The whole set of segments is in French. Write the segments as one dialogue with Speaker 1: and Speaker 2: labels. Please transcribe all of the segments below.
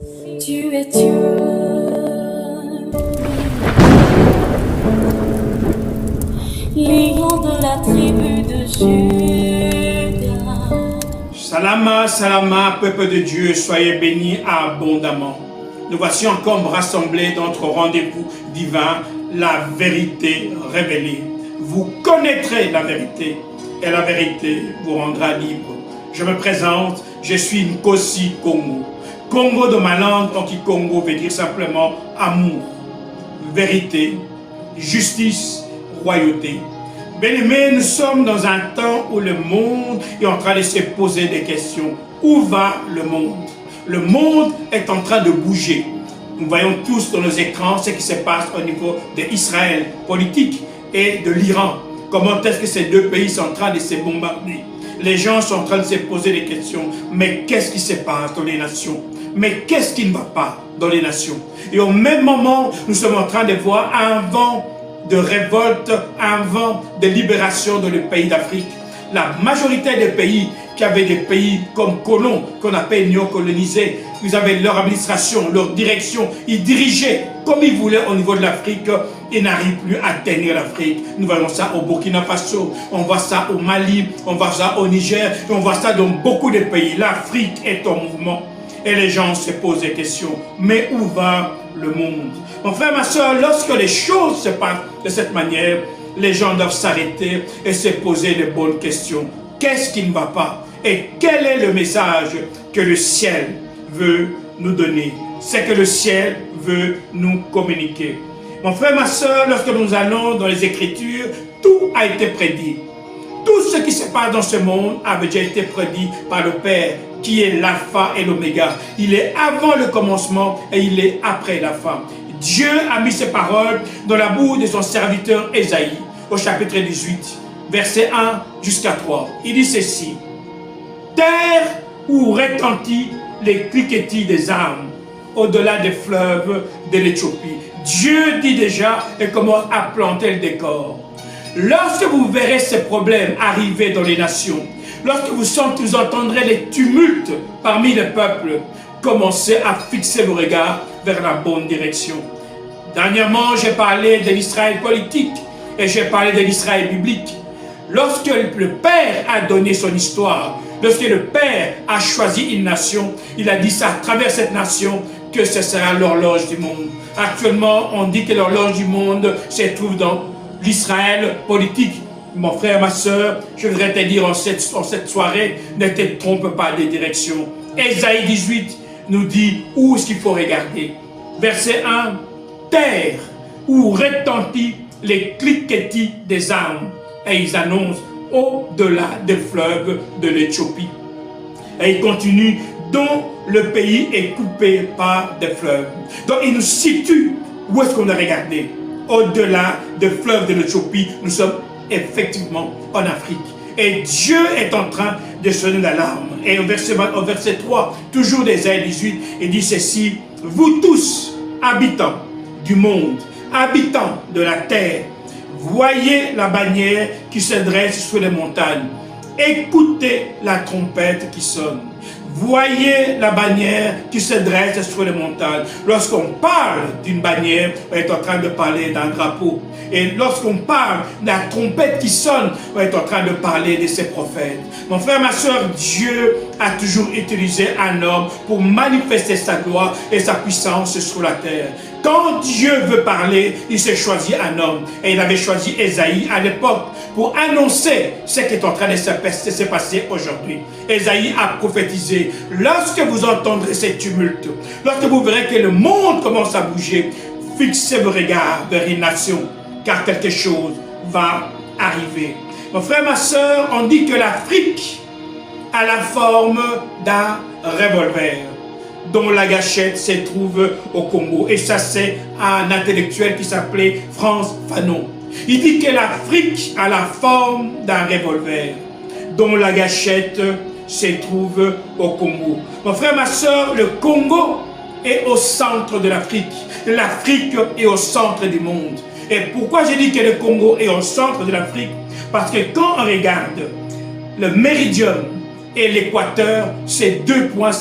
Speaker 1: Tu es Dieu, lion de la tribu de Juda.
Speaker 2: Salama, salama, peuple de Dieu, soyez bénis abondamment. Nous voici encore rassemblés dans notre rendez-vous divin, la vérité révélée. Vous connaîtrez la vérité et la vérité vous rendra libre. Je me présente, je suis Nkosi Congo. Congo de ma langue, tant que Congo veut dire simplement amour, vérité, justice, royauté. Bien-aimés, nous sommes dans un temps où le monde est en train de se poser des questions. Où va le monde? Le monde est en train de bouger. Nous voyons tous dans nos écrans ce qui se passe au niveau d'Israël politique et de l'Iran. Comment est-ce que ces deux pays sont en train de se bombarder? Les gens sont en train de se poser des questions. Mais qu'est-ce qui se passe dans les nations? Mais qu'est-ce qui ne va pas dans les nations? Et au même moment, nous sommes en train de voir un vent de révolte, un vent de libération dans le pays d'Afrique. La majorité des pays qui avaient des pays comme colons, qu'on appelle néocolonisés, ils avaient leur administration, leur direction, ils dirigeaient comme ils voulaient au niveau de l'Afrique, ils n'arrivent plus à tenir l'Afrique. Nous voyons ça au Burkina Faso, on voit ça au Mali, on voit ça au Niger, et on voit ça dans beaucoup de pays. L'Afrique est en mouvement. Et les gens se posent des questions. Mais où va le monde? Mon frère, ma soeur, lorsque les choses se passent de cette manière, les gens doivent s'arrêter et se poser de bonnes questions. Qu'est-ce qui ne va pas? Et quel est le message que le ciel veut nous donner? C'est que le ciel veut nous communiquer. Mon frère, ma soeur, lorsque nous allons dans les Écritures, tout a été prédit. Tout ce qui se passe dans ce monde avait déjà été prédit par le Père, qui est l'alpha et l'oméga. Il est avant le commencement et il est après la fin. Dieu a mis ses paroles dans la bouche de son serviteur Ésaïe, au chapitre 18, verset 1 jusqu'à 3. Il dit ceci: terre où retentit les cliquetis des armes, au-delà des fleuves de l'Éthiopie. Dieu dit déjà et commence à planter le décor. Lorsque vous verrez ces problèmes arriver dans les nations, lorsque vous entendrez les tumultes parmi les peuples, commencez à fixer vos regards vers la bonne direction. Dernièrement, j'ai parlé de l'Israël politique et j'ai parlé de l'Israël biblique. Lorsque le Père a donné son histoire, lorsque le Père a choisi une nation, il a dit ça à travers cette nation que ce sera l'horloge du monde. Actuellement, on dit que l'horloge du monde se trouve dans l'Israël politique. Mon frère, ma soeur, je voudrais te dire en cette soirée, ne te trompe pas de direction. Ésaïe 18 nous dit où est-ce qu'il faut regarder. Verset 1, terre où retentit les cliquetis des armes. Et ils annoncent au-delà des fleuves de l'Éthiopie. Et il continue, dont le pays est coupé par des fleuves. Donc il nous situe où est-ce qu'on doit regarder. Au-delà des fleuves de l'Éthiopie, nous sommes effectivement en Afrique. Et Dieu est en train de sonner l'alarme. Et au verset 3, toujours d'Ésaïe 18, il dit ceci: vous tous, habitants du monde, habitants de la terre, voyez la bannière qui se dresse sur les montagnes. Écoutez la trompette qui sonne. Voyez la bannière qui se dresse sur les montagnes. Lorsqu'on parle d'une bannière, on est en train de parler d'un drapeau. Et lorsqu'on parle de la trompette qui sonne, on est en train de parler de ses prophètes. Mon frère, ma soeur, Dieu a toujours utilisé un homme pour manifester sa gloire et sa puissance sur la terre. Quand Dieu veut parler, il s'est choisi un homme. Et il avait choisi Ésaïe à l'époque pour annoncer ce qui est en train de se passer aujourd'hui. Ésaïe a prophétisé: lorsque vous entendrez ces tumultes, lorsque vous verrez que le monde commence à bouger, fixez vos regards vers une nation, car quelque chose va arriver. Mon frère, ma soeur, on dit que l'Afrique a la forme d'un revolver, dont la gâchette se trouve au Congo. Et ça, c'est un intellectuel qui s'appelait Frantz Fanon. Il dit que l'Afrique a la forme d'un revolver, dont la gâchette se trouve au Congo. Mon frère, ma soeur, le Congo est au centre de l'Afrique. L'Afrique est au centre du monde. Et pourquoi j'ai dit que le Congo est au centre de l'Afrique? Parce que quand on regarde le méridien et l'équateur, ces deux points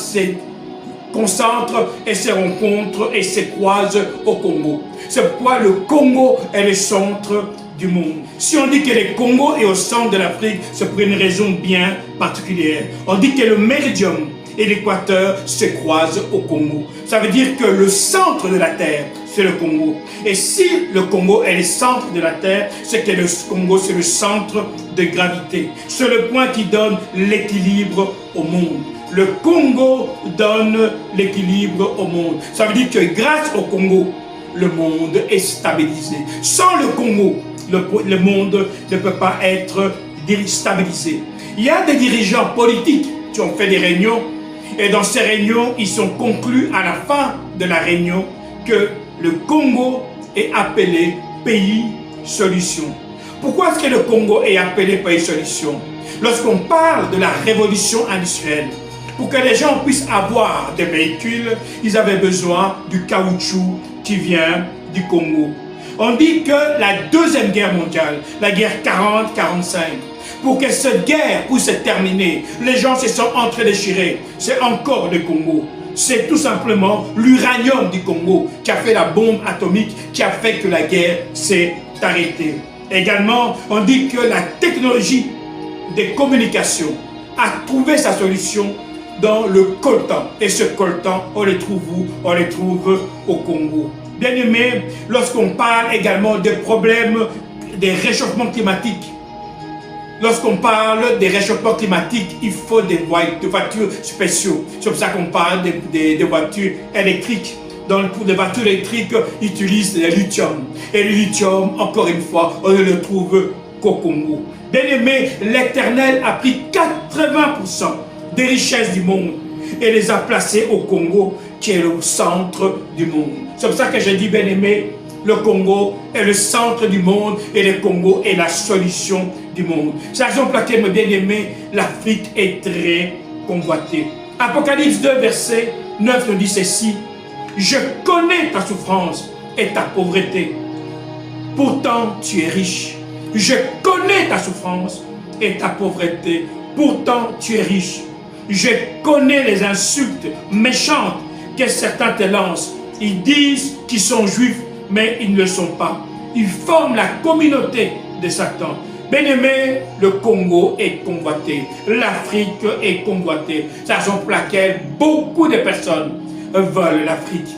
Speaker 2: concentrent et se rencontrent et se croisent au Congo. C'est pourquoi le Congo est le centre du monde. Si on dit que le Congo est au centre de l'Afrique, c'est pour une raison bien particulière. On dit que le méridien et l'équateur se croisent au Congo. Ça veut dire que le centre de la Terre, c'est le Congo. Et si le Congo est le centre de la Terre, c'est que le Congo, c'est le centre de gravité. C'est le point qui donne l'équilibre au monde. Le Congo donne l'équilibre au monde. Ça veut dire que grâce au Congo, le monde est stabilisé. Sans le Congo, le monde ne peut pas être stabilisé. Il y a des dirigeants politiques qui ont fait des réunions et dans ces réunions, ils sont conclus à la fin de la réunion que le Congo est appelé pays solution. Pourquoi est-ce que le Congo est appelé pays solution? Lorsqu'on parle de la révolution industrielle, pour que les gens puissent avoir des véhicules, ils avaient besoin du caoutchouc qui vient du Congo. On dit que la Deuxième Guerre mondiale, la guerre 40-45, pour que cette guerre puisse se terminer, les gens se sont entre-déchirés. C'est encore le Congo. C'est tout simplement l'uranium du Congo qui a fait la bombe atomique, qui a fait que la guerre s'est arrêtée. Également, on dit que la technologie des communications a trouvé sa solution dans le coltan. Et ce coltan, on le trouve où? On le trouve au Congo. Bien aimé, lorsqu'on parle également des problèmes des réchauffements climatiques, lorsqu'on parle des réchauffements climatiques, il faut des voitures spéciales. C'est pour ça qu'on parle des voitures électriques. Pour des voitures électriques, ils utilisent le lithium. Et le lithium, encore une fois, on ne le trouve qu'au Congo. Bien aimé, l'Éternel a pris 80% des richesses du monde et les a placées au Congo, qui est le centre du monde. C'est pour ça que je dis, bien aimé, le Congo est le centre du monde et le Congo est la solution du monde. C'est la raison pour laquelle, mes bien-aimés, l'Afrique est très convoitée. Apocalypse 2, verset 9 nous dit ceci: je connais ta souffrance et ta pauvreté. Pourtant, tu es riche. Je connais ta souffrance et ta pauvreté. Pourtant, tu es riche. Je connais les insultes méchantes que certains te lancent. Ils disent qu'ils sont juifs, mais ils ne le sont pas. Ils forment la communauté de Satan. Bien-aimé, le Congo est convoité. L'Afrique est convoitée. C'est la raison pour laquelle beaucoup de personnes veulent l'Afrique.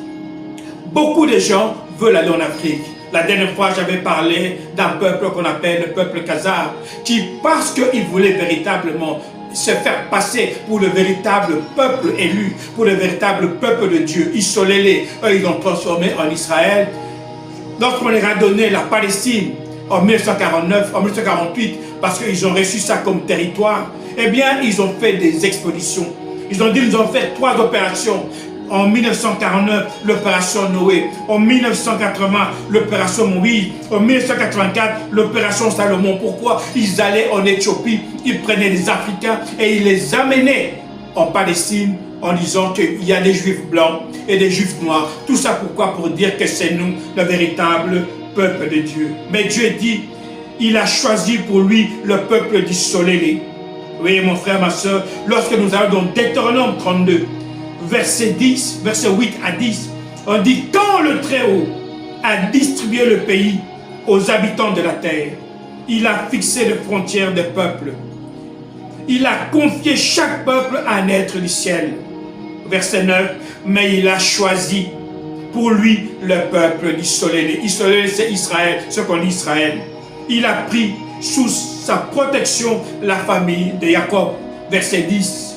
Speaker 2: Beaucoup de gens veulent aller en Afrique. La dernière fois, j'avais parlé d'un peuple qu'on appelle le peuple Khazar, qui, parce qu'il voulait véritablement se faire passer pour le véritable peuple élu, pour le véritable peuple de Dieu, isolés, eux, ils l'ont transformé en Israël. Lorsqu'on leur a donné la Palestine en 1949, en 1948, parce qu'ils ont reçu ça comme territoire, eh bien, ils ont fait des expéditions. Ils ont dit, ils ont fait 3 opérations. En 1949, l'opération Noé. En 1980, l'opération Moïse. En 1984, l'opération Salomon. Pourquoi? Ils allaient en Éthiopie, ils prenaient des Africains et ils les amenaient en Palestine en disant qu'il y a des Juifs blancs et des Juifs noirs. Tout ça pourquoi? Pour dire que c'est nous, le véritable peuple de Dieu. Mais Dieu dit, il a choisi pour lui le peuple du soleil. Oui, mon frère, ma soeur, lorsque nous allons dans Deutéronome 32, verset 10, verset 8 à 10, on dit, quand le Très-Haut a distribué le pays aux habitants de la terre, il a fixé les frontières des peuples. Il a confié chaque peuple à un être du ciel. Verset 9, mais il a choisi pour lui le peuple du soleil. Le soleil, c'est Israël, ce qu'on dit Israël. Il a pris sous sa protection la famille de Jacob. Verset 10,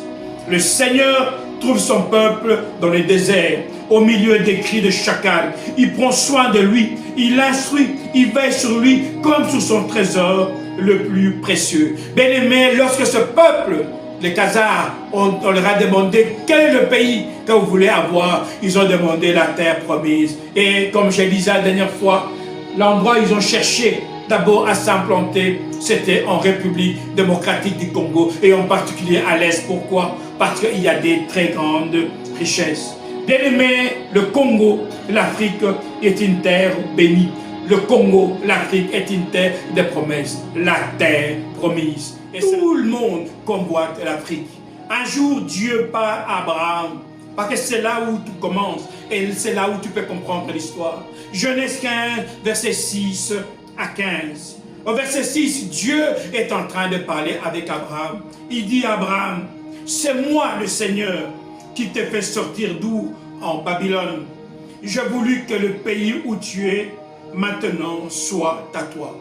Speaker 2: le Seigneur trouve son peuple dans le désert, au milieu des cris de chacal. Il prend soin de lui, il l'instruit, il veille sur lui comme sur son trésor le plus précieux. Bien-aimé, lorsque ce peuple, les Khazars, on leur a demandé quel est le pays que vous voulez avoir, ils ont demandé la terre promise. Et comme je disais la dernière fois, l'endroit où ils ont cherché d'abord à s'implanter, c'était en République démocratique du Congo et en particulier à l'Est. Pourquoi? Parce qu'il y a des très grandes richesses. Bien aimé, le Congo, l'Afrique est une terre bénie. Le Congo, l'Afrique est une terre de promesses. La terre promise. Et tout le monde convoite l'Afrique. Un jour, Dieu parle à Abraham Parce que c'est là où tout commence et c'est là où tu peux comprendre l'histoire. Genèse 15, verset 6 à 15. Au verset 6, Dieu est en train de parler avec Abraham. Il dit à Abraham, c'est moi le Seigneur qui te fait sortir d'où? En Babylone. J'ai voulu que le pays où tu es maintenant soit à toi.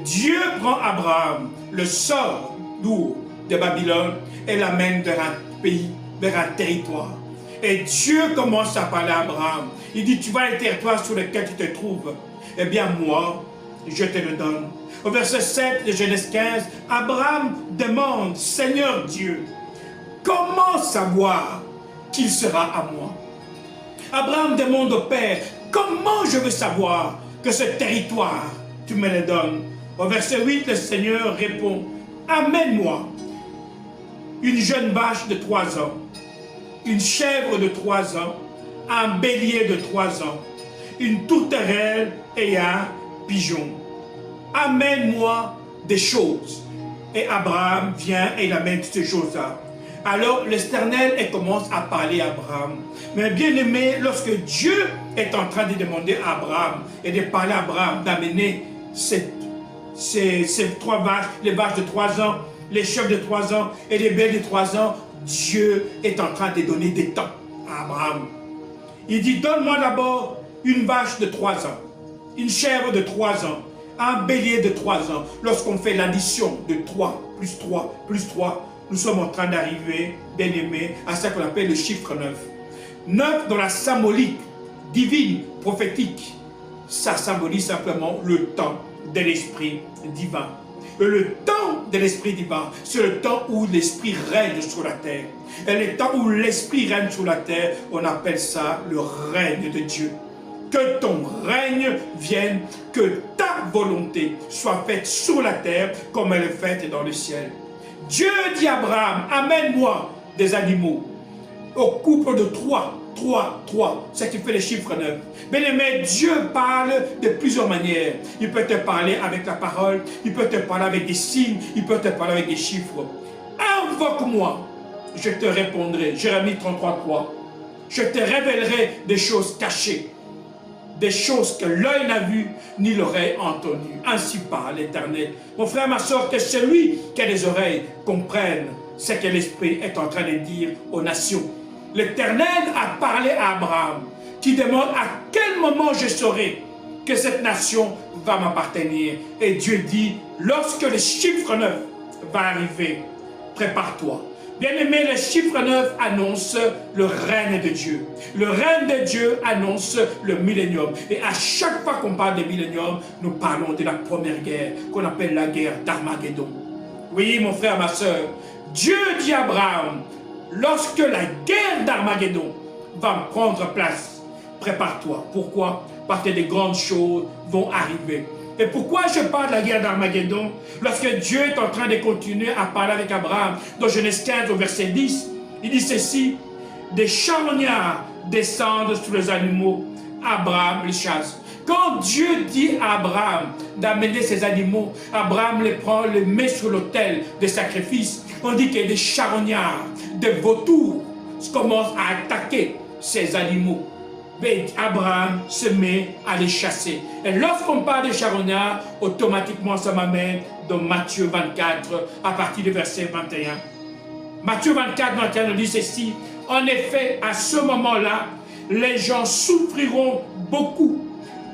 Speaker 2: Dieu prend Abraham, le sort d'où? De Babylone et l'amène vers un pays, vers un territoire. Et Dieu commence à parler à Abraham. Il dit, tu vas le territoire sur lequel tu te trouves. Eh bien moi, je te le donne. Au verset 7 de Genèse 15, Abraham demande, Seigneur Dieu, comment savoir qu'il sera à moi? Abraham demande au Père, comment je veux savoir que ce territoire, tu me le donnes? Au verset 8, le Seigneur répond, amène-moi une jeune vache de 3 ans, une chèvre de 3 ans, un bélier de 3 ans, une tourterelle et un pigeon. Amène-moi des choses. Et Abraham vient et il amène toutes ces choses-là. Alors l'Éternel commence à parler à Abraham. Mais bien aimé, lorsque Dieu est en train de demander à Abraham et de parler à Abraham d'amener ces 3 vaches, les vaches de 3 ans, les chèvres de 3 ans et les bêtes de 3 ans, Dieu est en train de donner des temps à Abraham. Il dit, donne-moi d'abord une vache de 3 ans, une chèvre de 3 ans, un bélier de 3 ans. Lorsqu'on fait l'addition de 3 plus 3 plus 3, nous sommes en train d'arriver, bien aimé, à ce qu'on appelle le chiffre 9. 9 dans la symbolique divine, prophétique, ça symbolise simplement le temps de l'Esprit divin. Et le temps de l'Esprit divin, c'est le temps où l'Esprit règne sur la terre. Et le temps où l'Esprit règne sur la terre, on appelle ça le règne de Dieu. Que ton règne vienne, que ta volonté soit faite sur la terre comme elle est faite dans le ciel. Dieu dit à Abraham, amène-moi des animaux au couple de 3, ce qui fait le chiffre 9. Bien aimé, Dieu parle de plusieurs manières. Il peut te parler avec la parole, il peut te parler avec des signes, il peut te parler avec des chiffres. Invoque-moi, je te répondrai. Jérémie 33, 3. Je te révélerai des choses cachées, des choses que l'œil n'a vues, ni l'oreille entendues. Ainsi parle l'Éternel. Mon frère, ma soeur, que celui qui a des oreilles comprenne ce que l'Esprit est en train de dire aux nations. L'Éternel a parlé à Abraham, qui demande à quel moment je saurai que cette nation va m'appartenir. Et Dieu dit, lorsque le chiffre 9 va arriver, prépare-toi. Bien-aimé, le chiffre 9 annonce le règne de Dieu. Le règne de Dieu annonce le millénium. Et à chaque fois qu'on parle de millénium, nous parlons de la première guerre, qu'on appelle la guerre d'Armageddon. Oui, mon frère, ma soeur, Dieu dit à Abraham, lorsque la guerre d'Armageddon va prendre place, prépare-toi. Pourquoi? Parce que des grandes choses vont arriver. Et pourquoi je parle de la guerre d'Armageddon? Lorsque Dieu est en train de continuer à parler avec Abraham, dans Genèse 15 au verset 10, il dit ceci, des charognards descendent sur les animaux, Abraham les chasse. Quand Dieu dit à Abraham d'amener ces animaux, Abraham les prend, les met sur l'autel de sacrifice. On dit qu'il y a des charognards, des vautours commencent à attaquer ces animaux. Mais Abraham se met à les chasser. Et lorsqu'on parle de charognards, automatiquement ça m'amène dans Matthieu 24, à partir du verset 21. Matthieu 24, 21 nous dit ceci, en effet, à ce moment-là, les gens souffriront beaucoup.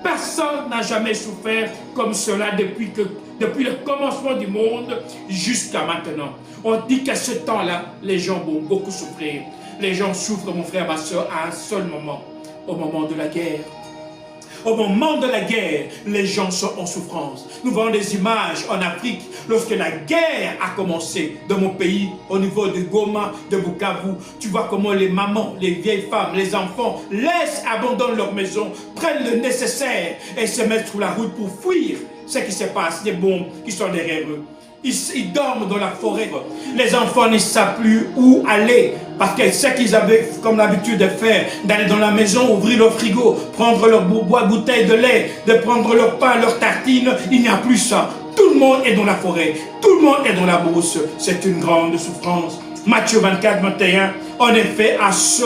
Speaker 2: Personne n'a jamais souffert comme cela depuis le commencement du monde jusqu'à maintenant. On dit qu'à ce temps-là, les gens vont beaucoup souffrir. Les gens souffrent, mon frère, ma soeur, à un seul moment, au moment de la guerre. Au moment de la guerre, les gens sont en souffrance. Nous voyons des images en Afrique, lorsque la guerre a commencé dans mon pays, au niveau de Goma, de Bukavu. Tu vois comment les mamans, les vieilles femmes, les enfants abandonnent leur maison, prennent le nécessaire et se mettent sur la route pour fuir ce qui se passe, les bombes qui sont derrière eux. Ils dorment dans la forêt. Les enfants ne savent plus où aller. Parce que ce qu'ils avaient comme l'habitude de faire, d'aller dans la maison, ouvrir leur frigo, prendre leur bouteille de lait, de prendre leur pain, leur tartine, il n'y a plus ça. Tout le monde est dans la forêt. Tout le monde est dans la brousse. C'est une grande souffrance. Matthieu 24, 21. En effet, à ce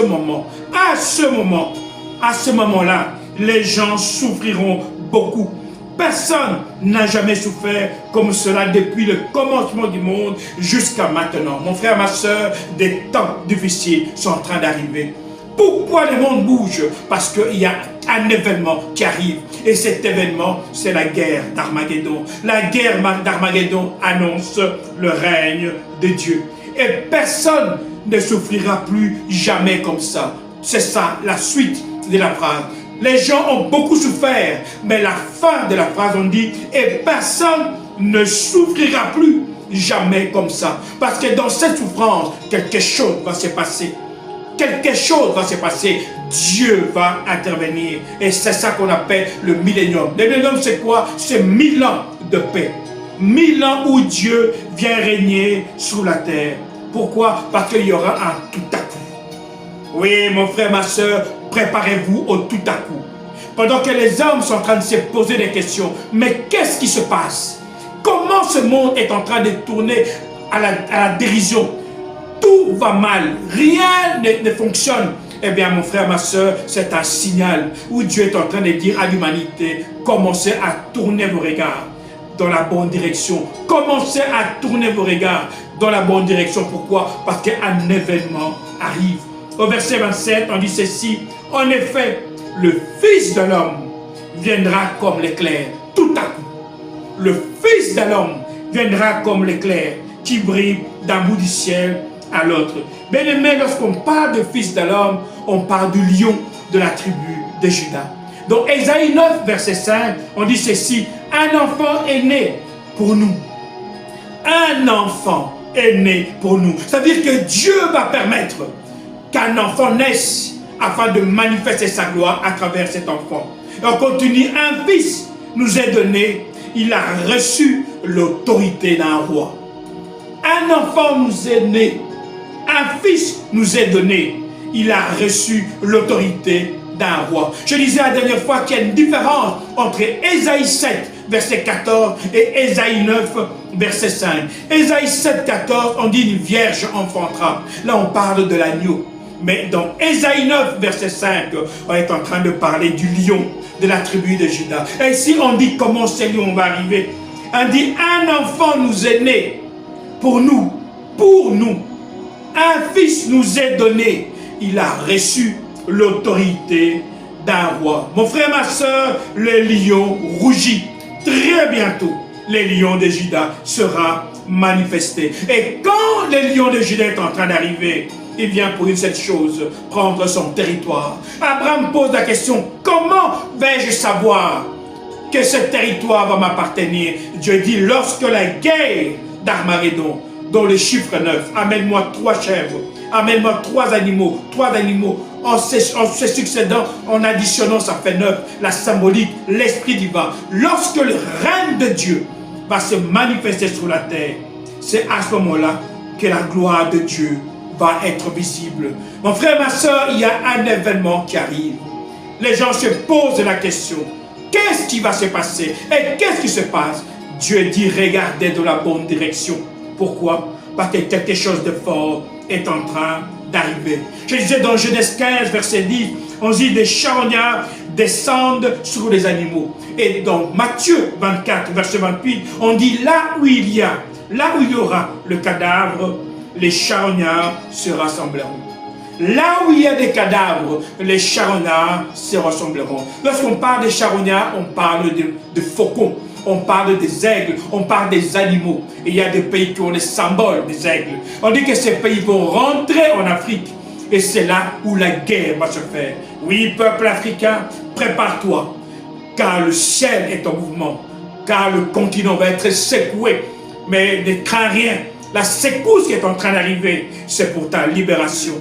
Speaker 2: moment-là, les gens souffriront beaucoup. Personne n'a jamais souffert comme cela depuis le commencement du monde jusqu'à maintenant. Mon frère, ma soeur, des temps difficiles sont en train d'arriver. Pourquoi le monde bouge? Parce qu'il y a un événement qui arrive. Et cet événement, c'est la guerre d'Armageddon. La guerre d'Armageddon annonce le règne de Dieu. Et personne ne souffrira plus jamais comme ça. C'est ça, la suite de la phrase. Les gens ont beaucoup souffert, mais la fin de la phrase, on dit, et personne ne souffrira plus jamais comme ça. Parce que dans cette souffrance, quelque chose va se passer. Quelque chose va se passer. Dieu va intervenir. Et c'est ça qu'on appelle le millénium. Le millénium, c'est quoi? C'est 1000 ans de paix. 1000 ans où Dieu vient régner sur la terre. Pourquoi? Parce qu'il y aura un tout à coup. Oui, mon frère, ma soeur, préparez-vous au tout à coup. Pendant que les hommes sont en train de se poser des questions, mais qu'est-ce qui se passe? Comment ce monde est en train de tourner à la dérision? Tout va mal, rien ne fonctionne. Eh bien, mon frère, ma soeur, c'est un signal où Dieu est en train de dire à l'humanité, commencez à tourner vos regards dans la bonne direction. Commencez à tourner vos regards dans la bonne direction. Pourquoi? Parce qu'un événement arrive. Au verset 27, on dit ceci, en effet, le Fils de l'homme viendra comme l'éclair, tout à coup. Le Fils de l'homme viendra comme l'éclair qui brille d'un bout du ciel à l'autre. Bien aimé, lorsqu'on parle de Fils de l'homme, on parle du lion de la tribu de Juda. Dans Ésaïe 9, verset 5, on dit ceci, un enfant est né pour nous. Un enfant est né pour nous. Ça veut dire que Dieu va permettre qu'un enfant naisse afin de manifester sa gloire à travers cet enfant. Et on continue, un fils nous est donné, il a reçu l'autorité d'un roi. Un enfant nous est né, un fils nous est donné, il a reçu l'autorité d'un roi. Je disais la dernière fois qu'il y a une différence entre Ésaïe 7, verset 14 et Ésaïe 9, verset 5. Ésaïe 7, 14, on dit une vierge enfantera. Là, on parle de l'agneau. Mais dans Ésaïe 9, verset 5, on est en train de parler du lion de la tribu de Juda. Et ici, on dit comment ce lion va arriver. On dit, un enfant nous est né pour nous, pour nous. Un fils nous est donné. Il a reçu l'autorité d'un roi. Mon frère, ma soeur, le lion rougit. Très bientôt, le lion de Juda sera manifesté. Et quand le lion de Juda est en train d'arriver, il vient pour une seule chose, prendre son territoire. Abraham pose la question, comment vais-je savoir que ce territoire va m'appartenir? Dieu dit, lorsque la guerre d'Armageddon, dont le chiffre 9, amène-moi 3 chèvres, amène-moi 3 animaux, en se succédant, en additionnant, ça fait 9, la symbolique, l'esprit divin. Lorsque le règne de Dieu va se manifester sur la terre, c'est à ce moment-là que la gloire de Dieu va être visible. Mon frère, ma soeur, il y a un événement qui arrive. Les gens se posent la question, qu'est-ce qui va se passer? Et qu'est-ce qui se passe? Dieu dit, regardez dans la bonne direction. Pourquoi? Parce que quelque chose de fort est en train d'arriver. Je disais dans Genèse 15, verset 10, on dit des charognards descendent sur les animaux. Et dans Matthieu 24, verset 28, on dit là où il y aura le cadavre, les charognards se rassembleront. Là où il y a des cadavres, les charognards se rassembleront. Lorsqu'on parle des charognards, on parle de faucons. On parle des aigles, on parle des animaux. Et il y a des pays qui ont les symboles des aigles. On dit que ces pays vont rentrer en Afrique. Et c'est là où la guerre va se faire. Oui, peuple africain, prépare-toi. Car le ciel est en mouvement. Car le continent va être secoué. Mais ne crains rien. La secousse qui est en train d'arriver, c'est pour ta libération.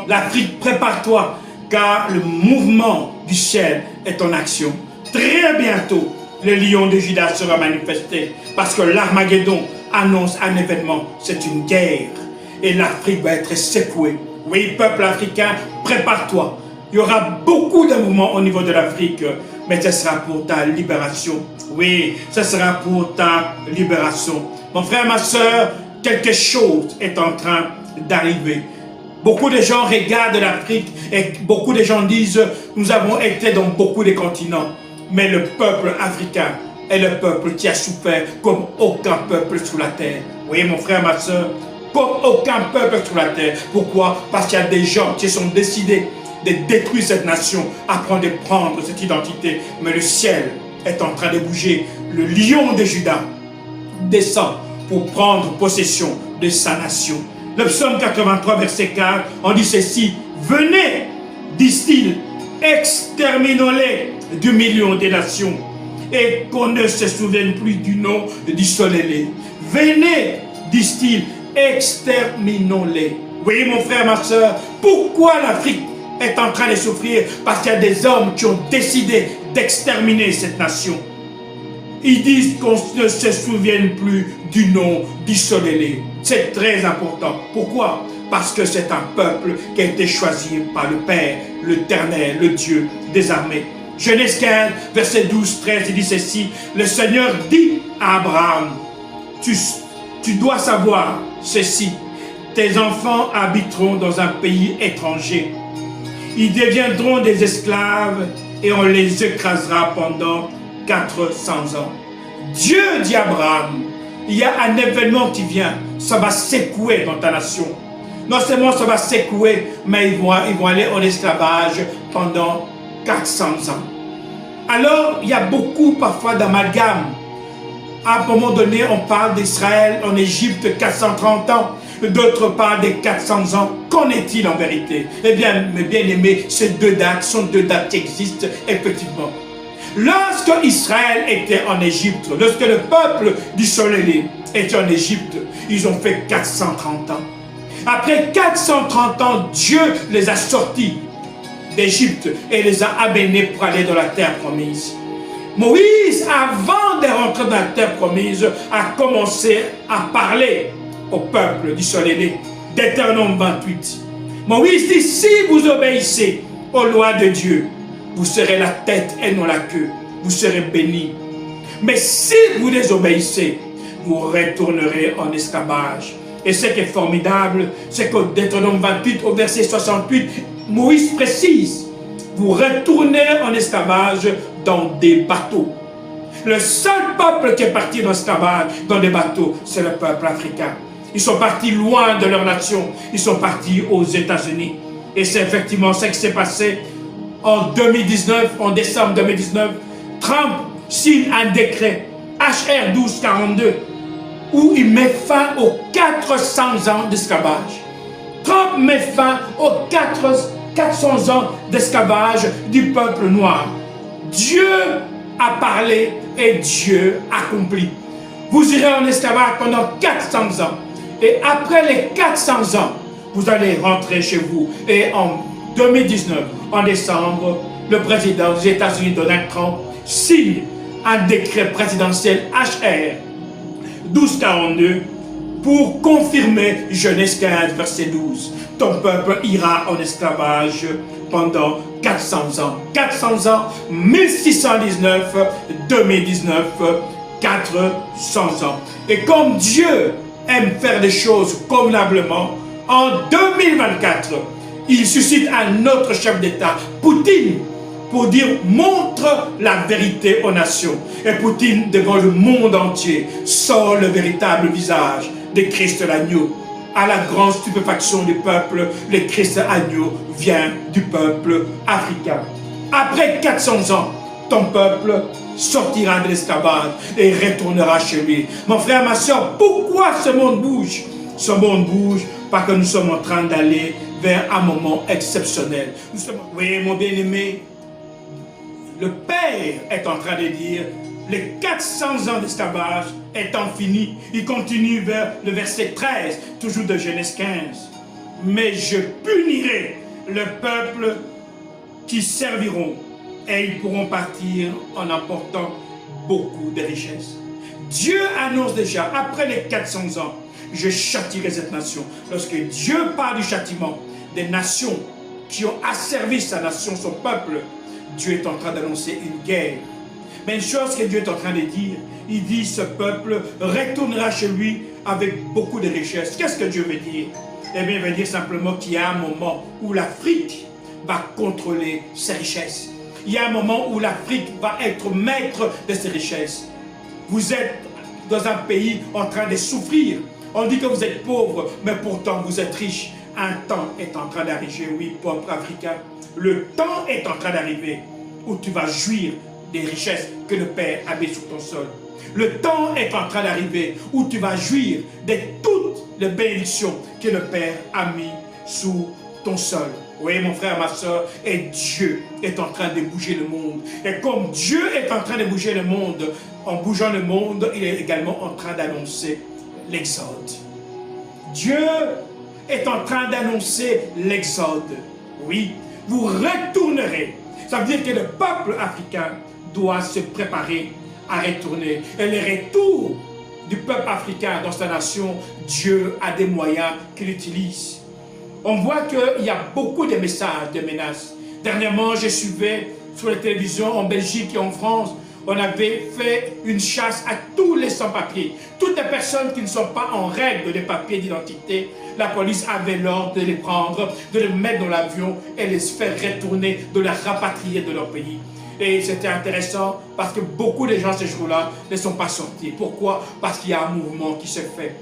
Speaker 2: L'Afrique, prépare-toi. Car le mouvement du ciel est en action. Très bientôt, le lion de Juda sera manifesté parce que l'Armageddon annonce un événement, c'est une guerre et l'Afrique va être secouée. Oui, peuple africain, prépare-toi. Il y aura beaucoup de mouvements au niveau de l'Afrique, mais ce sera pour ta libération. Oui, ce sera pour ta libération. Mon frère, ma soeur, quelque chose est en train d'arriver. Beaucoup de gens regardent l'Afrique et beaucoup de gens disent nous avons été dans beaucoup de continents. Mais le peuple africain est le peuple qui a souffert comme aucun peuple sur la terre. Vous voyez mon frère, ma soeur, comme aucun peuple sur la terre. Pourquoi? Parce qu'il y a des gens qui sont décidés de détruire cette nation afin de prendre cette identité. Mais le ciel est en train de bouger. Le lion de Juda descend pour prendre possession de sa nation. Le psaume 83, verset 4, on dit ceci: venez, disent-ils, exterminons-les du milieu des nations, et qu'on ne se souvienne plus du nom du soleil. Venez, disent-ils, exterminons-les. Vous voyez mon frère, ma soeur, pourquoi l'Afrique est en train de souffrir? Parce qu'il y a des hommes qui ont décidé d'exterminer cette nation. Ils disent qu'on ne se souvienne plus du nom du soleil. C'est très important. Pourquoi? Parce que c'est un peuple qui a été choisi par le Père, l'Éternel, le Dieu des armées. Genèse 15, verset 12, 13, il dit ceci: le Seigneur dit à Abraham, tu dois savoir ceci, tes enfants habiteront dans un pays étranger. Ils deviendront des esclaves et on les écrasera pendant 400 ans. Dieu dit à Abraham, il y a un événement qui vient, ça va secouer dans ta nation. Non seulement ça va secouer, mais ils vont aller en esclavage pendant 400 ans. Alors, il y a beaucoup parfois d'amalgame. À un moment donné, on parle d'Israël en Égypte 430 ans. D'autres parlent des 400 ans. Qu'en est-il en vérité? Eh bien, mes bien-aimés, ces deux dates sont deux dates qui existent effectivement. Lorsque Israël était en Égypte, lorsque le peuple du soleil était en Égypte, ils ont fait 430 ans. Après 430 ans, Dieu les a sortis d'Égypte et les a amenés pour aller dans la terre promise. Moïse, avant de rentrer dans la terre promise, a commencé à parler au peuple du soleil. Deutéronome 28. Moïse dit, si vous obéissez aux lois de Dieu, vous serez la tête et non la queue. Vous serez bénis. Mais si vous désobéissez, vous retournerez en esclavage. Et ce qui est formidable, c'est qu'au Deutéronome 28, au verset 68, Moïse précise, vous retournez en esclavage dans des bateaux. Le seul peuple qui est parti dans l'esclavage, dans des bateaux, c'est le peuple africain. Ils sont partis loin de leur nation. Ils sont partis aux États-Unis. Et c'est effectivement ce qui s'est passé en 2019, en décembre 2019. Trump signe un décret, HR 1242, où il met fin aux 400 ans d'esclavage. Trump met fin aux 400 ans d'esclavage du peuple noir. Dieu a parlé et Dieu accomplit. Vous irez en esclavage pendant 400 ans. Et après les 400 ans, vous allez rentrer chez vous. Et en 2019, en décembre, le président des États-Unis, Donald Trump, signe un décret présidentiel HR 1242 pour confirmer Genèse 15, verset 12. Ton peuple ira en esclavage pendant 400 ans. 400 ans, 1619, 2019, 400 ans. Et comme Dieu aime faire des choses convenablement, en 2024, il suscite un autre chef d'État, Poutine, pour dire montre la vérité aux nations. Et Poutine, devant le monde entier, sort le véritable visage de Christ l'agneau. À la grande stupéfaction du peuple, le Christ agneau vient du peuple africain. Après 400 ans, ton peuple sortira de l'esclavage et retournera chez lui. Mon frère, ma soeur, pourquoi ce monde bouge? Ce monde bouge parce que nous sommes en train d'aller vers un moment exceptionnel. Vous voyez, mon bien-aimé, le Père est en train de dire, les 400 ans d'esclavage étant finis, il continue vers le verset 13, toujours de Genèse 15. Mais je punirai le peuple qui serviront et ils pourront partir en apportant beaucoup de richesses. Dieu annonce déjà, après les 400 ans, je châtirai cette nation. Lorsque Dieu parle du châtiment des nations qui ont asservi sa nation, son peuple, Dieu est en train d'annoncer une guerre. Mais une chose que Dieu est en train de dire, il dit ce peuple retournera chez lui avec beaucoup de richesses. Qu'est-ce que Dieu veut dire? Eh bien, il veut dire simplement qu'il y a un moment où l'Afrique va contrôler ses richesses. Il y a un moment où l'Afrique va être maître de ses richesses. Vous êtes dans un pays en train de souffrir. On dit que vous êtes pauvre, mais pourtant vous êtes riche. Un temps est en train d'arriver, oui, peuple africain. Le temps est en train d'arriver où tu vas jouir des richesses que le Père a mis sur ton sol. Le temps est en train d'arriver où tu vas jouir de toutes les bénédictions que le Père a mis sous ton sol. Oui, mon frère, ma soeur, et Dieu est en train de bouger le monde. Et comme Dieu est en train de bouger le monde, en bougeant le monde, il est également en train d'annoncer l'exode. Dieu est en train d'annoncer l'exode. Oui, vous retournerez. Ça veut dire que le peuple africain doit se préparer à retourner. Et le retour du peuple africain dans sa nation, Dieu a des moyens qu'il utilise. On voit qu'il y a beaucoup de messages, de menaces. Dernièrement, je suivais sur la télévision en Belgique et en France, on avait fait une chasse à tous les sans-papiers. Toutes les personnes qui ne sont pas en règle de papiers d'identité, la police avait l'ordre de les prendre, de les mettre dans l'avion et les faire retourner, de les rapatrier de leur pays. Et c'était intéressant parce que beaucoup de gens ce jour-là ne sont pas sortis. Pourquoi? Parce qu'il y a un mouvement qui se fait.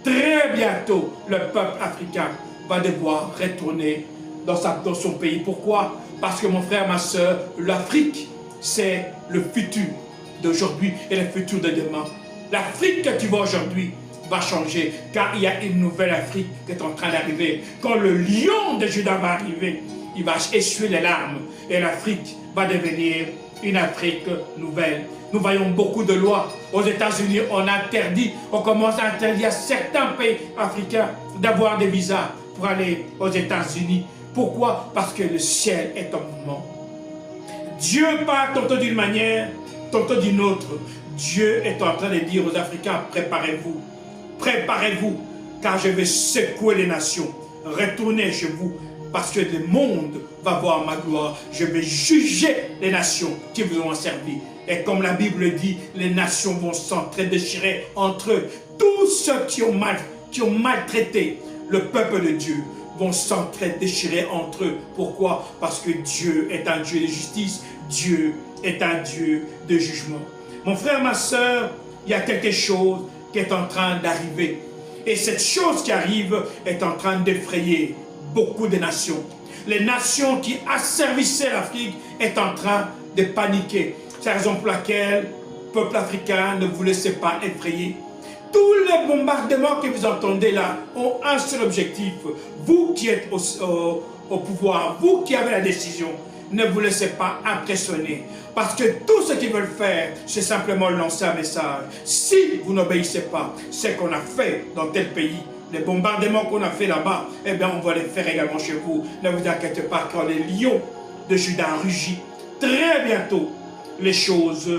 Speaker 2: Très bientôt, le peuple africain va devoir retourner dans son pays. Pourquoi? Parce que mon frère, ma soeur, l'Afrique, c'est le futur d'aujourd'hui et le futur de demain. L'Afrique que tu vois aujourd'hui va changer, car il y a une nouvelle Afrique qui est en train d'arriver. Quand le lion de Juda va arriver, il va essuyer les larmes et l'Afrique va devenir une Afrique nouvelle. Nous voyons beaucoup de lois. Aux États-Unis, on commence à interdire à certains pays africains d'avoir des visas pour aller aux États-Unis. Pourquoi? Parce que le ciel est en mouvement. Dieu parle tantôt d'une manière, tantôt d'une autre. Dieu est en train de dire aux Africains, préparez-vous, préparez-vous, car je vais secouer les nations. Retournez chez vous, parce que le monde va voir ma gloire. Je vais juger les nations qui vous ont servi. Et comme la Bible dit, les nations vont s'entre-déchirer entre eux. Tous ceux qui ont maltraité le peuple de Dieu vont s'entre-déchirer entre eux. Pourquoi? Parce que Dieu est un Dieu de justice. Dieu est un Dieu de jugement. Mon frère, ma soeur, il y a quelque chose qui est en train d'arriver. Et cette chose qui arrive est en train d'effrayer beaucoup de nations. Les nations qui asservissaient l'Afrique est en train de paniquer. C'est la raison pour laquelle le peuple africain ne vous laissez pas effrayer. Tous les bombardements que vous entendez là ont un seul objectif. Vous qui êtes au pouvoir, vous qui avez la décision, ne vous laissez pas impressionner. Parce que tout ce qu'ils veulent faire, c'est simplement lancer un message. Si vous n'obéissez pas, ce qu'on a fait dans tel pays, les bombardements qu'on a fait là-bas, eh bien on va les faire également chez vous. Ne vous inquiétez pas, quand les lions de Juda rugissent, très bientôt, les choses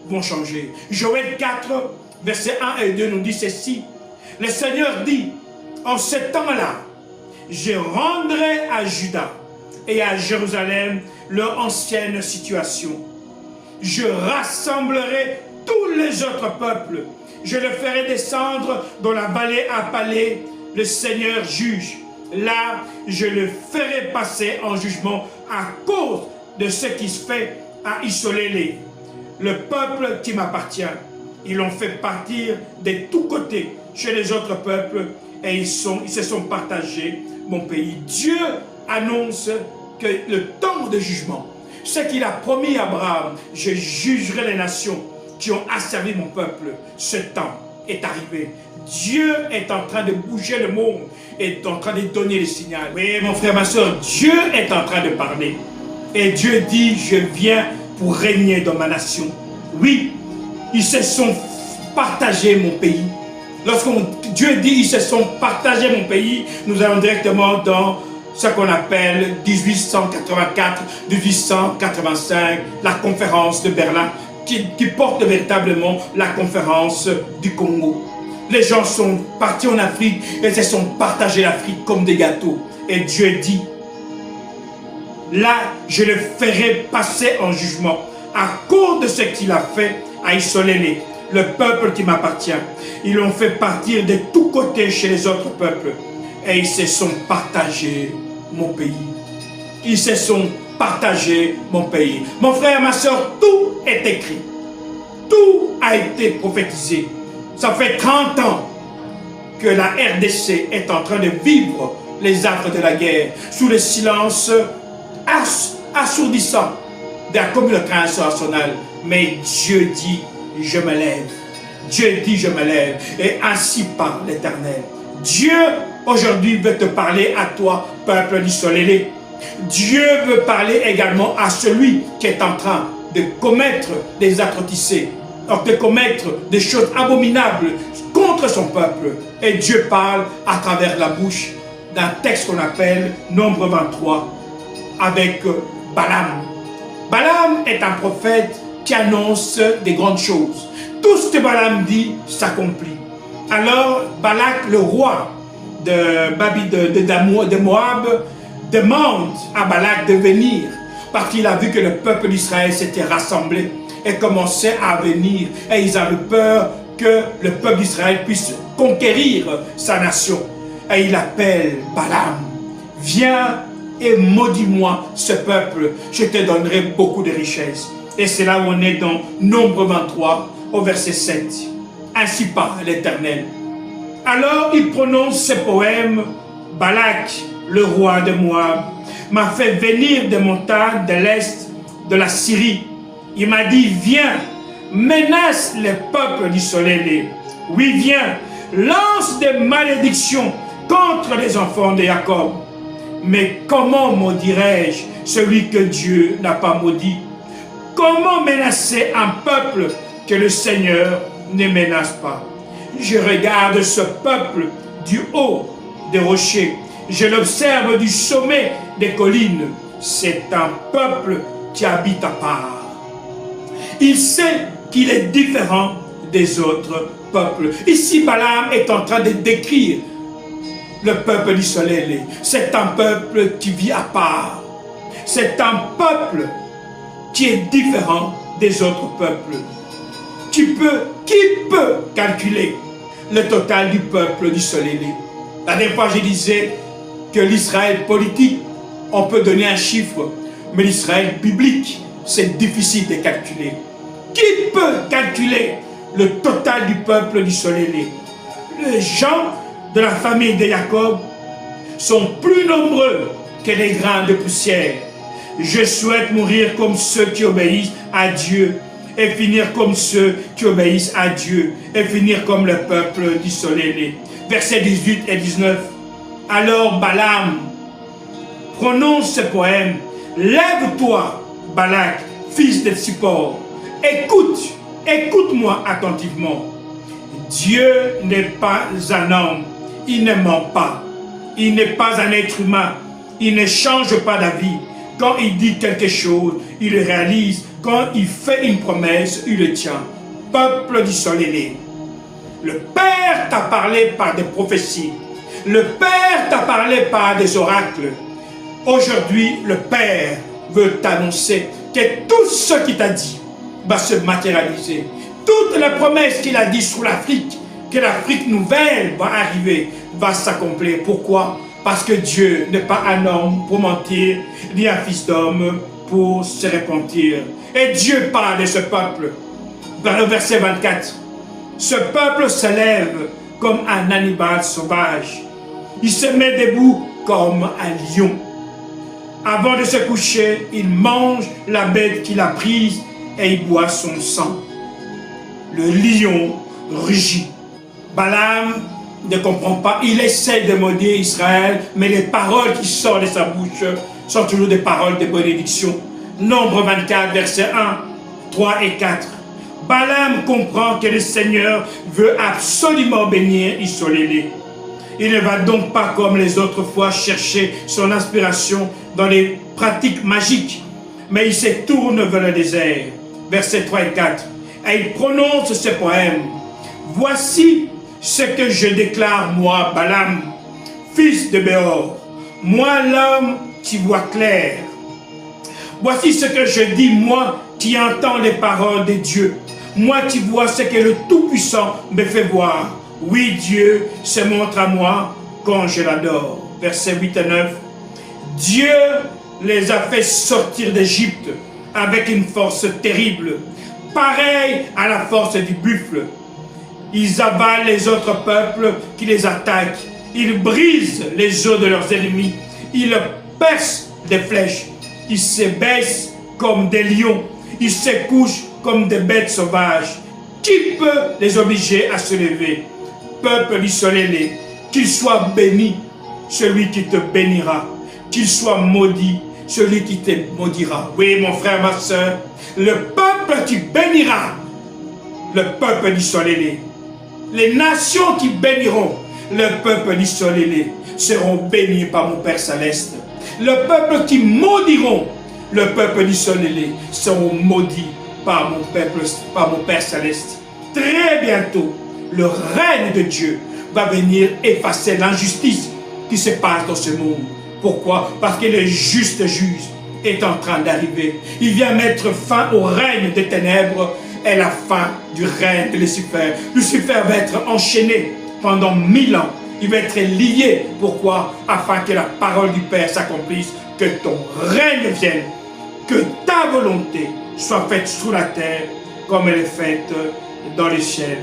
Speaker 2: vont changer. Joël 4, versets 1 et 2 nous dit ceci. Le Seigneur dit, en ce temps-là, je rendrai à Juda et à Jérusalem leur ancienne situation. Je rassemblerai tous les autres peuples. Je les ferai descendre dans la vallée appelée le Seigneur juge. Là, je le ferai passer en jugement à cause de ce qui se fait à isoler le peuple qui m'appartient. Ils l'ont fait partir de tous côtés chez les autres peuples et ils se sont partagés mon pays. Dieu annonce que le temps de jugement, ce qu'il a promis à Abraham, je jugerai les nations qui ont asservi mon peuple. Ce temps est arrivé. Dieu est en train de bouger le monde, est en train de donner les signaux. Oui, mon frère, ma soeur, Dieu est en train de parler. Et Dieu dit, je viens pour régner dans ma nation. Oui, ils se sont partagés mon pays. Lorsque Dieu dit, ils se sont partagés mon pays, nous allons directement dans ce qu'on appelle 1884-1885, la conférence de Berlin, qui porte véritablement la conférence du Congo. Les gens sont partis en Afrique et se sont partagés l'Afrique comme des gâteaux. Et Dieu dit, là, je le ferai passer en jugement à cause de ce qu'il a fait à isoler le peuple qui m'appartient. Ils l'ont fait partir de tous côtés chez les autres peuples. et ils se sont partagés mon pays. Ils se sont partagés mon pays. Mon frère, ma soeur, tout est écrit. Tout a été prophétisé. Ça fait 30 ans que la RDC est en train de vivre les affres de la guerre sous le silence assourdissant de la communauté internationale. Mais Dieu dit, je me lève. Dieu dit, je me lève. Et ainsi parle l'Éternel. Dieu, aujourd'hui, veut te parler à toi, peuple d'Israël. Dieu veut parler également à celui qui est en train de commettre des atrocités, de commettre des choses abominables contre son peuple. Et Dieu parle à travers la bouche d'un texte qu'on appelle Nombre 23 avec Balaam. Balaam est un prophète qui annonce des grandes choses. Tout ce que Balaam dit s'accomplit. Alors Balak, le roi de Moab, demande à Balak de venir parce qu'il a vu que le peuple d'Israël s'était rassemblé et commençait à venir. Et ils avaient peur que le peuple d'Israël puisse conquérir sa nation. Et il appelle Balaam. Viens et maudis-moi ce peuple. Je te donnerai beaucoup de richesses. Et c'est là où on est dans Nombre 23 au verset 7. Ainsi parle l'Éternel. Alors il prononce ce poème. Balak, le roi de Moab, m'a fait venir des montagnes de l'est de la Syrie. Il m'a dit, viens, menace les peuples d'Israël. Oui, viens, lance des malédictions contre les enfants de Jacob. Mais comment maudirais-je celui que Dieu n'a pas maudit? Comment menacer un peuple que le Seigneur ne menace pas? Je regarde ce peuple du haut des rochers. Je l'observe du sommet des collines. C'est un peuple qui habite à part. Il sait qu'il est différent des autres peuples. Ici, Balaam est en train de décrire le peuple d'Israël. C'est un peuple qui vit à part. C'est un peuple qui est différent des autres peuples. Qui peut calculer le total du peuple d'Israël? La dernière fois, je disais que l'Israël politique, on peut donner un chiffre, mais l'Israël biblique, c'est difficile de calculer. Qui peut calculer le total du peuple d'Israël? Les gens de la famille de Jacob sont plus nombreux que les grains de poussière. Je souhaite mourir comme ceux qui obéissent à Dieu et finir comme ceux qui obéissent à Dieu et finir comme le peuple d'Israël. Versets 18 et 19. Alors Balaam prononce ce poème. Lève-toi, Balak, fils de Tsippor. Écoute-moi attentivement. Dieu n'est pas un homme, il ne ment pas. Il n'est pas un être humain, il ne change pas d'avis. Quand il dit quelque chose, il le réalise. Quand il fait une promesse, il le tient. Peuple d'Israël, le Père t'a parlé par des prophéties. Le Père t'a parlé par des oracles. Aujourd'hui, le Père veut t'annoncer que tout ce qu'il t'a dit va se matérialiser. Toutes les promesses qu'il a dit sur l'Afrique, que l'Afrique nouvelle va arriver, va s'accomplir. Pourquoi? Parce que Dieu n'est pas un homme pour mentir, ni un fils d'homme pour se repentir. Et Dieu parle de ce peuple. Dans le verset 24, ce peuple se lève comme un animal sauvage. Il se met debout comme un lion. Avant de se coucher, il mange la bête qu'il a prise et il boit son sang. Le lion rugit. Balaam ne comprend pas. Il essaie de maudire Israël, mais les paroles qui sortent de sa bouche sont toujours des paroles de bénédiction. Nombre 24, versets 1, 3 et 4. Balaam comprend que le Seigneur veut absolument bénir Israël. Il ne va donc pas comme les autres fois chercher son inspiration dans les pratiques magiques, mais il se tourne vers le désert. Versets 3 et 4. Et il prononce ce poème. Voici ce que je déclare, moi, Balaam, fils de Béor, moi l'homme qui voit clair. Voici ce que je dis, moi qui entends les paroles de Dieu, moi qui vois ce que le Tout-Puissant me fait voir. Oui, Dieu se montre à moi quand je l'adore. Versets 8 et 9. Dieu les a fait sortir d'Égypte avec une force terrible, pareille à la force du buffle. Ils avalent les autres peuples qui les attaquent. Ils brisent les os de leurs ennemis. Ils percent des flèches. Ils se baissent comme des lions. Ils se couchent comme des bêtes sauvages. Qui peut les obliger à se lever? Peuple d'Israël, qu'il soit béni, celui qui te bénira. Qu'il soit maudit, celui qui te maudira. Oui, mon frère, ma soeur, le peuple qui bénira, le peuple d'Israël. Les nations qui béniront le peuple d'Israël seront bénis par mon Père Céleste. Le peuple qui maudiront le peuple d'Israël seront maudits par mon Père Céleste. Très bientôt, le règne de Dieu va venir effacer l'injustice qui se passe dans ce monde. Pourquoi? Parce que le juste juge est en train d'arriver. Il vient mettre fin au règne des ténèbres et la fin du règne de Lucifer. Lucifer va être enchaîné pendant 1000 ans. Il va être lié. Pourquoi? Afin que la parole du Père s'accomplisse, que ton règne vienne, que ta volonté soit faite sous la terre comme elle est faite dans les ciels.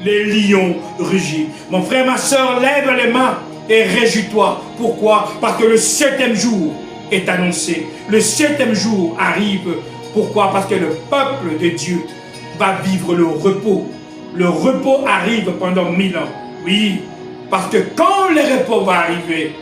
Speaker 2: Les lions rugissent. Mon frère, ma soeur, lève les mains et réjouis-toi. Pourquoi? Parce que le 7e jour est annoncé. Le 7e jour arrive. Pourquoi? Parce que le peuple de Dieu va vivre le repos. Le repos arrive pendant 1000 ans. Oui, parce que quand le repos va arriver,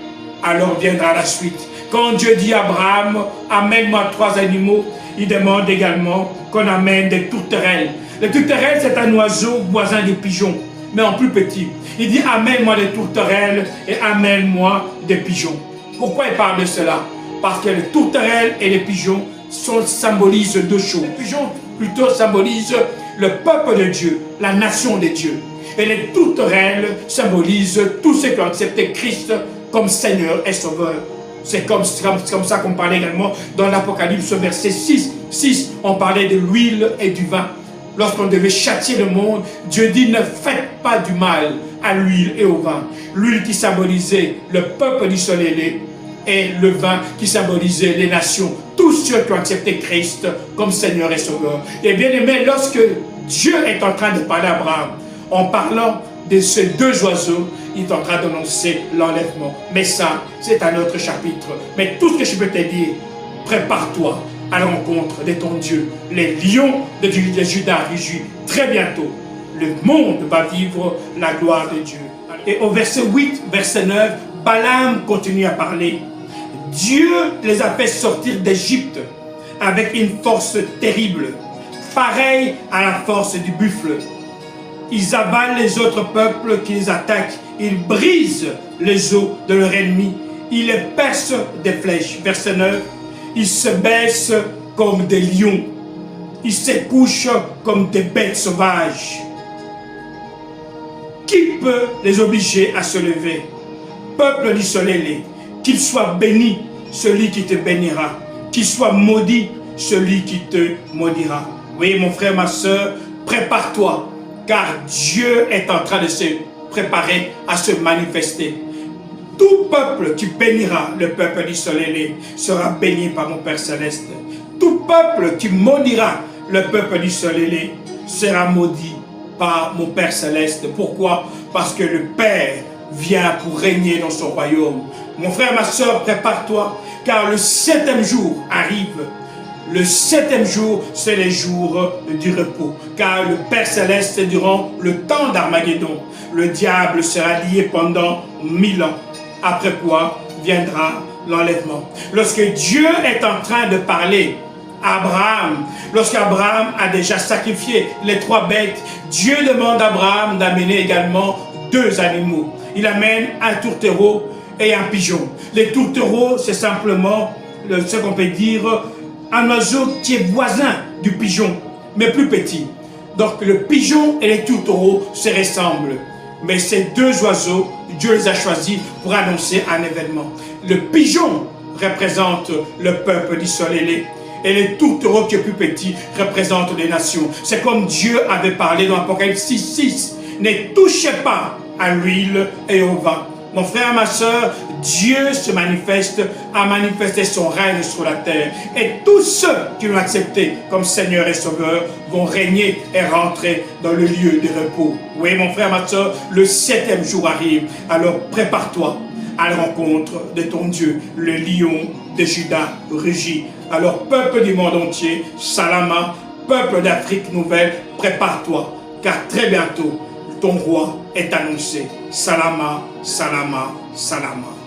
Speaker 2: alors viendra la suite. Quand Dieu dit à Abraham, amène-moi 3 animaux, il demande également qu'on amène des tourterelles. Les tourterelles, c'est un oiseau voisin des pigeons, mais en plus petit. Il dit, amène-moi des tourterelles et amène-moi des pigeons. Pourquoi il parle de cela? Parce que les tourterelles et les pigeons symbolisent deux choses. Les pigeons plutôt symbolisent le peuple de Dieu, la nation de Dieu. Et les tourterelles symbolisent tous ceux qui ont accepté Christ comme Seigneur et Sauveur. C'est comme ça qu'on parlait également dans l'Apocalypse verset 6, on parlait de l'huile et du vin. Lorsqu'on devait châtier le monde, Dieu dit ne faites pas du mal à l'huile et au vin. L'huile qui symbolisait le peuple d'Israël et le vin qui symbolisait les nations, tous ceux qui ont accepté Christ comme Seigneur et Sauveur. Et bien aimé, lorsque Dieu est en train de parler à Abraham, en parlant de ces deux oiseaux, il est en train d'annoncer l'enlèvement. Mais ça, c'est un autre chapitre. Mais tout ce que je peux te dire, prépare-toi à la rencontre de ton Dieu. Les lions de Juda rugissent très bientôt. Le monde va vivre la gloire de Dieu. Et au verset 8, verset 9, Balaam continue à parler. Dieu les a fait sortir d'Égypte avec une force terrible, pareille à la force du buffle. Ils avalent les autres peuples qui les attaquent. Ils brisent les os de leur ennemi. Ils les percent des flèches. Verset 9. Ils se baissent comme des lions. Ils se couchent comme des bêtes sauvages. Qui peut les obliger à se lever? Peuple d'Israël, qu'il soit béni celui qui te bénira. Qu'il soit maudit celui qui te maudira. Oui, mon frère, ma soeur, prépare-toi. Car Dieu est en train de se préparer à se manifester. Tout peuple qui bénira le peuple d'Israël sera béni par mon Père Céleste. Tout peuple qui maudira le peuple d'Israël sera maudit par mon Père Céleste. Pourquoi? Parce que le Père vient pour régner dans son royaume. Mon frère, ma soeur, prépare-toi, car le 7e jour arrive. Le 7e jour, c'est le jour du repos. Car le Père Céleste, durant le temps d'Armageddon, le diable sera lié pendant 1000 ans. Après quoi viendra l'enlèvement. Lorsque Dieu est en train de parler à Abraham, lorsqu'Abraham a déjà sacrifié les 3 bêtes, Dieu demande à Abraham d'amener également 2 animaux. Il amène un tourtereau et un pigeon. Les tourtereaux, c'est simplement ce qu'on peut dire un oiseau qui est voisin du pigeon, mais plus petit. Donc le pigeon et les tourtereaux se ressemblent. Mais ces 2 oiseaux, Dieu les a choisis pour annoncer un événement. Le pigeon représente le peuple d'Israël et les tourtereaux qui est plus petit représentent les nations. C'est comme Dieu avait parlé dans Apocalypse 6. Ne touchez pas à l'huile et au vin. Mon frère, ma soeur, Dieu se manifeste, a manifesté son règne sur la terre. Et tous ceux qui l'ont accepté comme Seigneur et Sauveur vont régner et rentrer dans le lieu de repos. Oui, mon frère, ma soeur, le 7e jour arrive. Alors prépare-toi à la rencontre de ton Dieu, le lion de Juda rugit. Alors, peuple du monde entier, Salama, peuple d'Afrique nouvelle, prépare-toi, car très bientôt, ton roi est annoncé. Salama, Salama, Salama.